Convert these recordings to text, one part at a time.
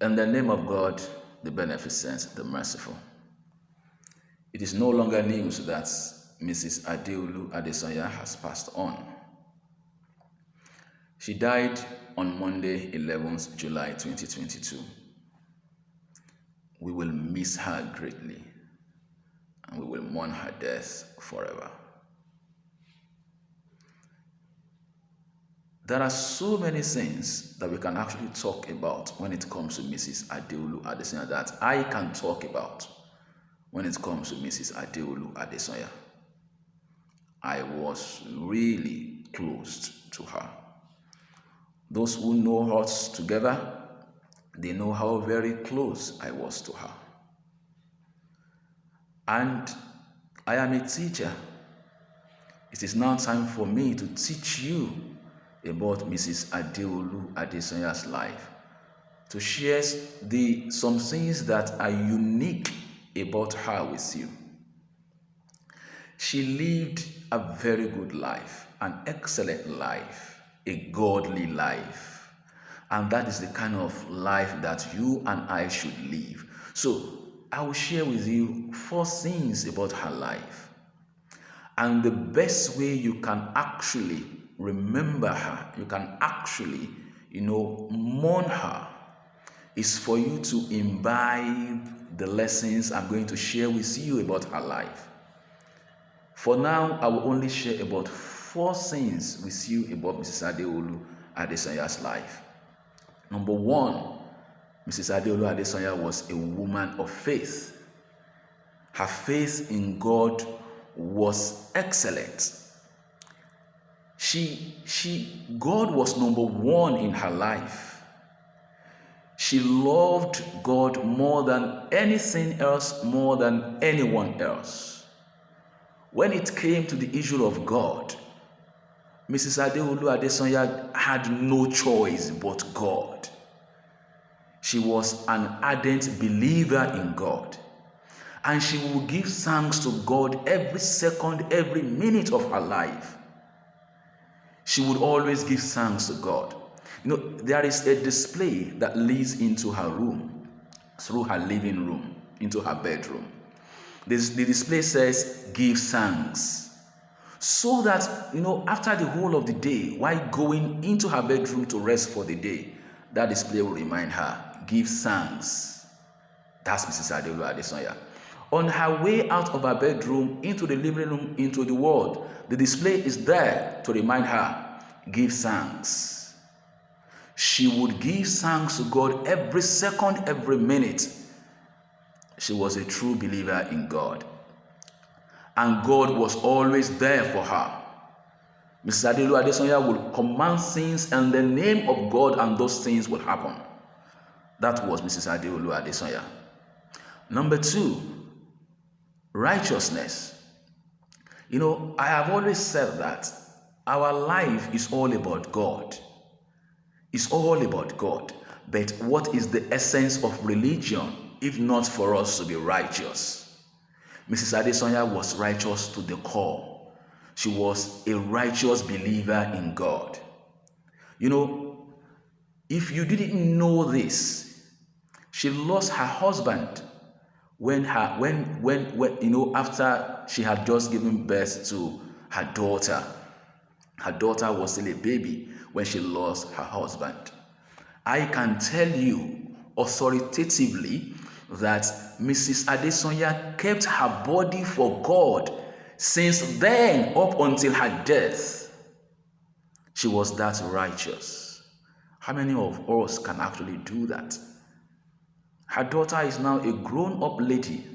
In the name of God, the beneficent, the merciful. It is no longer news that Mrs. Adeolu Adesanya has passed on. She died on Monday, 11th July 2022. We will miss her greatly, and we will mourn her death forever. There are so many things that we can actually talk about when it comes to Mrs. Adeolu Adesanya that I can talk about when it comes to Mrs. Adeolu Adesanya. I was really close to her. Those who know us together, they know how very close I was to her. And I am a teacher. It is now time for me to teach you about Mrs. Adeolu Adesanya's life, to share some things that are unique about her with you. She lived a very good life, an excellent life, a godly life. And that is the kind of life that you and I should live. So I will share with you 4 things about her life. And the best way you can actually remember her, you can actually, mourn her, is for you to imbibe the lessons I'm going to share with you about her life. For now, I will only share about 4 things with you about Mrs. Adeolu Adesanya's life. Number 1, Mrs. Adeolu Adesanya was a woman of faith. Her faith in God was excellent. God was number 1 in her life. She loved God more than anything else, more than anyone else. When it came to the issue of God, Mrs. Adeolu Adesanya had no choice but God. She was an ardent believer in God, and she would give thanks to God every second, every minute of her life. She would always give thanks to God. There is a display that leads into her room, through her living room, into her bedroom. The display says, "Give thanks." So that, after the whole of the day, while going into her bedroom to rest for the day, that display will remind her, "Give thanks." That's Mrs. Adeolu Adesanya. On her way out of her bedroom, into the living room, into the world, the display is there to remind her, "Give thanks." She would give thanks to God every second, every minute. She was a true believer in God, and God was always there for her. Mrs. Adeolu Adesanya would command things in the name of God, and those things will happen. That was Mrs. Adeolu Adesanya. Number 2, righteousness. I have always said that our life is all about God. It's all about God. But what is the essence of religion if not for us to be righteous? Mrs. Adesanya was righteous to the core. She was a righteous believer in God. If you didn't know this, she lost her husband after she had just given birth to her daughter. Her daughter was still a baby when she lost her husband. I can tell you authoritatively that Mrs. Adesanya kept her body for God since then up until her death. She was that righteous. How many of us can actually do that? Her daughter is now a grown-up lady.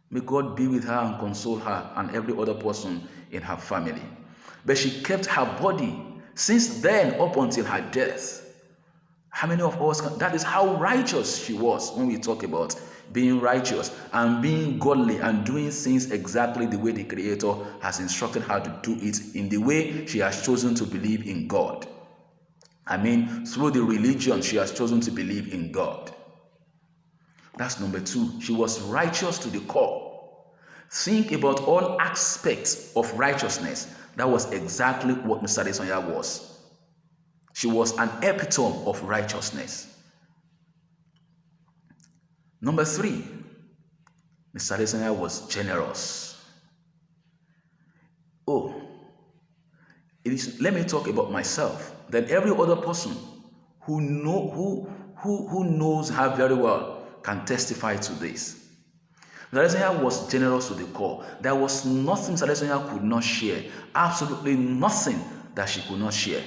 May God be with her and console her and every other person in her family. But she kept her body since then up until her death. How many of us can? That is how righteous she was when we talk about being righteous and being godly and doing things exactly the way the Creator has instructed her to do it, in the way she has chosen to believe in God. Through the religion she has chosen to believe in God. That's number 2. She was righteous to the core. Think about all aspects of righteousness. That was exactly what Mrs. Adesanya was. She was an epitome of righteousness. Number three, Mr. Adesanya was generous. Oh, let me talk about myself. Then every other person who knows her very well can testify to this. Mr. Adesanya was generous to the core. There was nothing Mr. Adesanya could not share. Absolutely nothing that she could not share.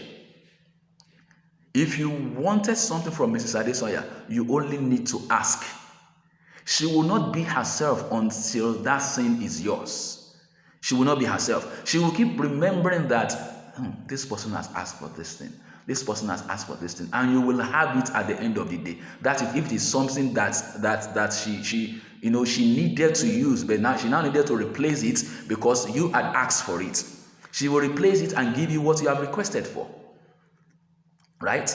If you wanted something from Mrs. Adesanya, you only need to ask. She will not be herself until that thing is yours. She will not be herself. She will keep remembering that this person has asked for this thing. This person has asked for this thing, and you will have it at the end of the day. That if it is something that she needed to use, but now she needed to replace it because you had asked for it. She will replace it and give you what you have requested for. Right?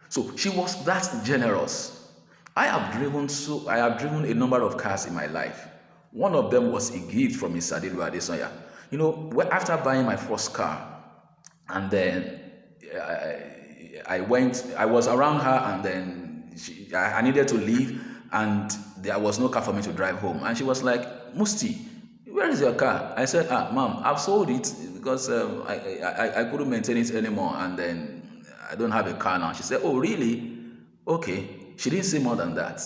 So she was that generous. I have driven a number of cars in my life. One of them was a gift from Mr. Adeolu Adesanya. After buying my first car, and then I was around her, and then I needed to leave, and there was no car for me to drive home. And she was like, Musti, where is your car? I said, Mom, I've sold it because I couldn't maintain it anymore, and then I don't have a car now. She said, oh, really? Okay. She didn't say more than that.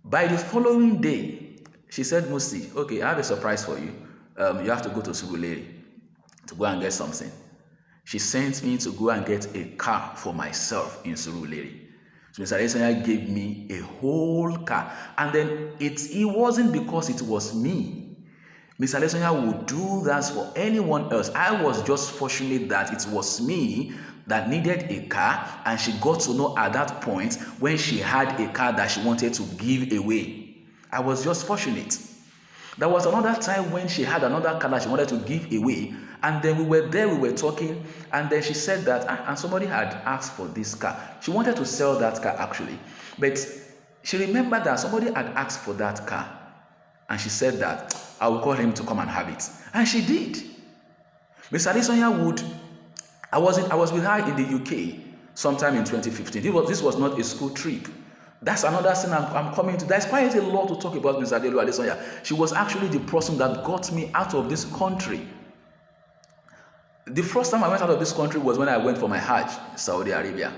By the following day, she said, Musti, okay, I have a surprise for you. You have to go to Surulere to go and get something. She sent me to go and get a car for myself in Surulere. So Mr. Adesanya gave me a whole car. And then it wasn't because it was me. Mr. Adesanya would do that for anyone else. I was just fortunate that it was me that needed a car, and she got to know at that point when she had a car that she wanted to give away. I was just fortunate. There was another time when she had another car that she wanted to give away, and then we were talking, and then she said that, and somebody had asked for this car. She wanted to sell that car actually, but she remembered that somebody had asked for that car, and she said that, I will call him to come and have it. And she did. Mr. Adesanya I was with her in the UK sometime in 2015. This was not a school trip. That's another thing I'm coming to. There's quite a lot to talk about Ms. Adeolu Adesanya. She was actually the person that got me out of this country. The first time I went out of this country was when I went for my Hajj in Saudi Arabia.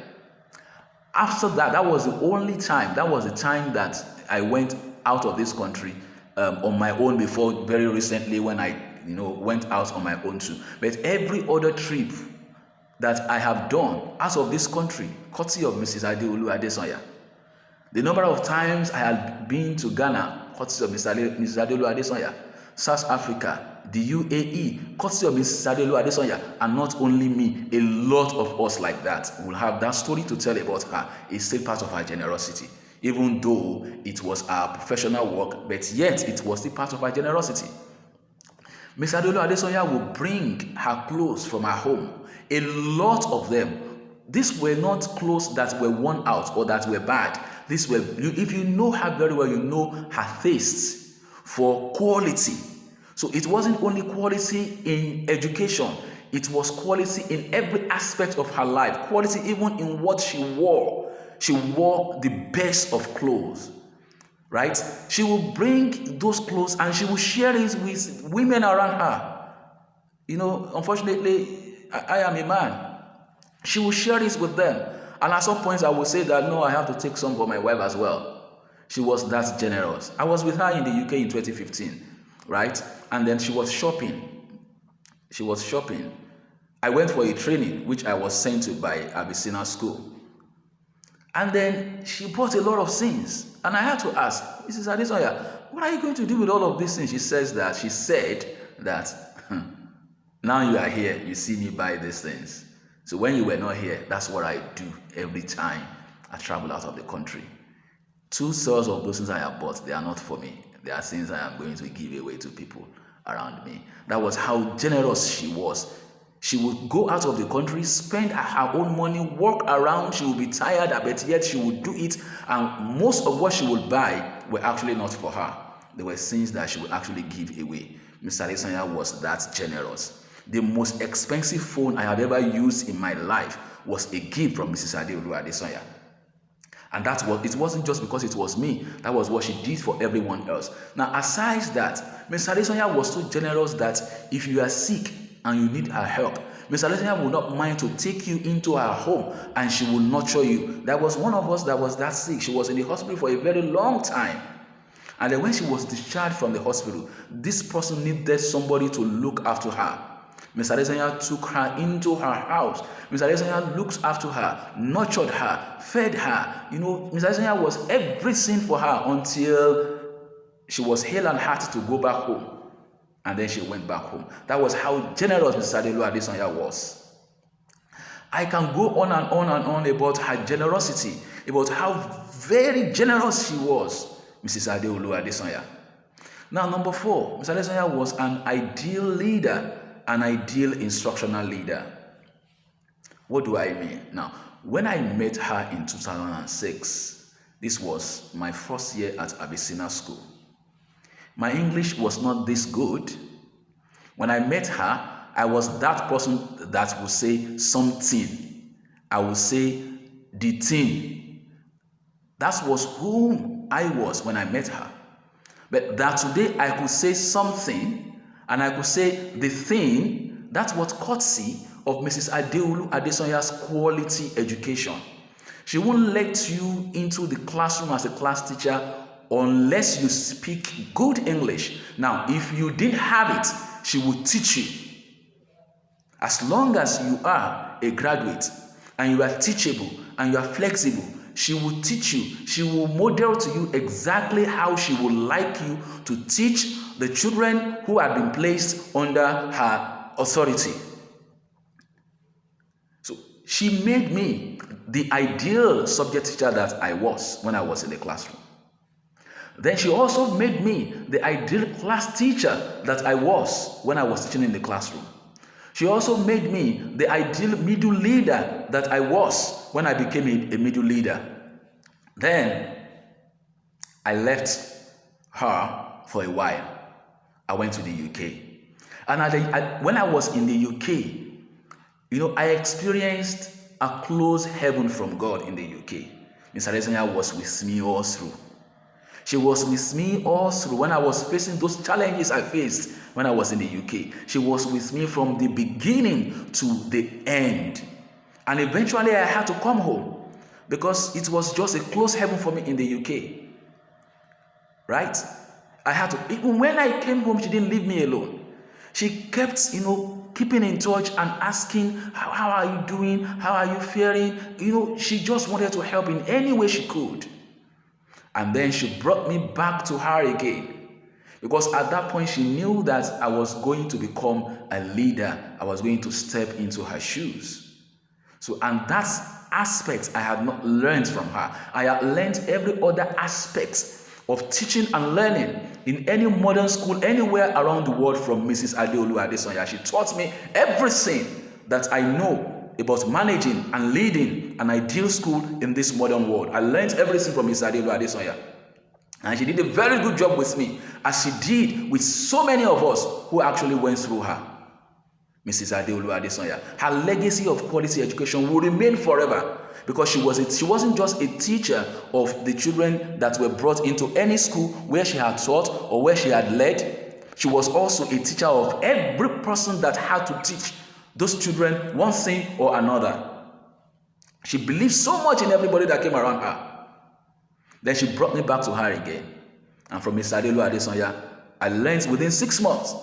After that, that was the only time. That was the time that I went out of this country on my own, before very recently when I went out on my own too. But every other trip that I have done out of this country, courtesy of Mrs. Adeolu Adesanya. The number of times I had been to Ghana, courtesy of Mrs. Adeolu Adesanya. South Africa, the UAE, courtesy of Mrs. Adeolu Adesanya. And not only me, a lot of us like that will have that story to tell about her. It's still part of her generosity. Even though it was our professional work, but yet it was still part of her generosity. Mrs. Adeolu Adesanya will bring her clothes from her home. A lot of them. These were not clothes that were worn out or that were bad. These were, if you know her very well, you know her tastes for quality. So it wasn't only quality in education, it was quality in every aspect of her life. Quality even in what she wore. She wore the best of clothes. Right? She will bring those clothes and she will share it with women around her. Unfortunately, I am a man. She will share it with them. And at some points I will say that, no, I have to take some for my wife as well. She was that generous. I was with her in the UK in 2015, right? And then she was shopping. I went for a training, which I was sent to by Abyssinian School. And then she bought a lot of things. And I had to ask, Mrs. Adesanya, what are you going to do with all of these things? She said that, now you are here, you see me buy these things. So when you were not here, that's what I do every time I travel out of the country. 2/3 of those things I have bought, they are not for me. They are things I am going to give away to people around me. That was how generous she was. She would go out of the country, spend her own money, walk around. She would be tired, but yet she would do it. And most of what she would buy were actually not for her. They were things that she would actually give away. Mr. Adesanya was that generous. The most expensive phone I have ever used in my life was a gift from Mrs. Adeolu Adesanya. And it wasn't just because it was me. That was what she did for everyone else. Now, aside that, Miss Adesanya was so generous that if you are sick and you need her help, Miss Adesanya will not mind to take you into her home and she will nurture you. There was one of us that was that sick. She was in the hospital for a very long time. And then when she was discharged from the hospital, this person needed somebody to look after her. Miss Adesanya took her into her house. Miss Adesanya looked after her, nurtured her, fed her. Miss Adesanya was everything for her until she was hale and hearty to go back home. And then she went back home. That was how generous Mrs. Adeolu Adesanya was. I can go on and on and on about her generosity, about how very generous she was, Mrs. Adeolu Adesanya. Now, number 4, Mrs. Adesanya was an ideal leader, an ideal instructional leader. What do I mean? Now, when I met her in 2006, this was my first year at Adesanya School. My English was not this good. When I met her, I was that person that would say something. I would say the thing. That was whom I was when I met her. But that today I could say something and I could say the thing, that's what courtesy of Mrs. Adeolu Adesanya's quality education. She won't let you into the classroom as a class teacher unless you speak good English. Now, if you didn't have it, she will teach you. As long as you are a graduate and you are teachable and you are flexible, she will teach you. She will model to you exactly how she would like you to teach the children who have been placed under her authority. So she made me the ideal subject teacher that I was when I was in the classroom. Then she also made me the ideal class teacher that I was when I was teaching in the classroom. She also made me the ideal middle leader that I was when I became a middle leader. Then I left her for a while. I went to the UK. And when I was in the UK, I experienced a close heaven from God in the UK. Miss Adesanya was with me all through. She was with me all through when I was facing those challenges I faced when I was in the UK. She was with me from the beginning to the end. And eventually I had to come home because it was just a close heaven for me in the UK. Right? I had to, even when I came home, she didn't leave me alone. She kept, keeping in touch and asking, how are you doing? How are you faring? She just wanted to help in any way she could. And then she brought me back to her again. Because at that point, she knew that I was going to become a leader. I was going to step into her shoes. So, and that aspect I had not learned from her. I had learned every other aspect of teaching and learning in any modern school anywhere around the world from Mrs. Adeolu Adesanya. She taught me everything that I know about managing and leading an ideal school in this modern world. I learned everything from Mrs. Adeolu Adesanya. And she did a very good job with me, as she did with so many of us who actually went through her. Mrs. Adeolu Adesanya. Her legacy of quality education will remain forever, because she wasn't just a teacher of the children that were brought into any school where she had taught or where she had led. She was also a teacher of every person that had to teach those children one thing or another. She believed so much in everybody that came around her. Then she brought me back to her again. And from Mrs. Adeolu Adesanya, I learned within 6 months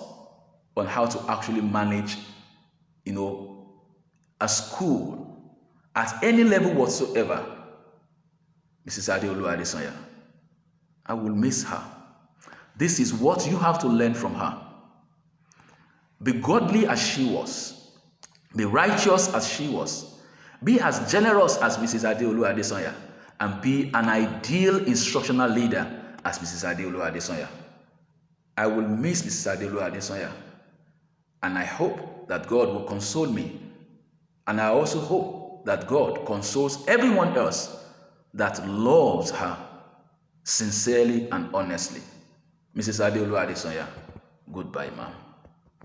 on how to actually manage, a school at any level whatsoever. Mrs. Adeolu Adesanya, I will miss her. This is what you have to learn from her. Be godly as she was. Be righteous as she was. Be as generous as Mrs. Adeolu Adesanya. And be an ideal instructional leader as Mrs. Adeolu Adesanya. I will miss Mrs. Adeolu Adesanya. And I hope that God will console me. And I also hope that God consoles everyone else that loves her sincerely and honestly. Mrs. Adeolu Adesanya, goodbye, ma'am.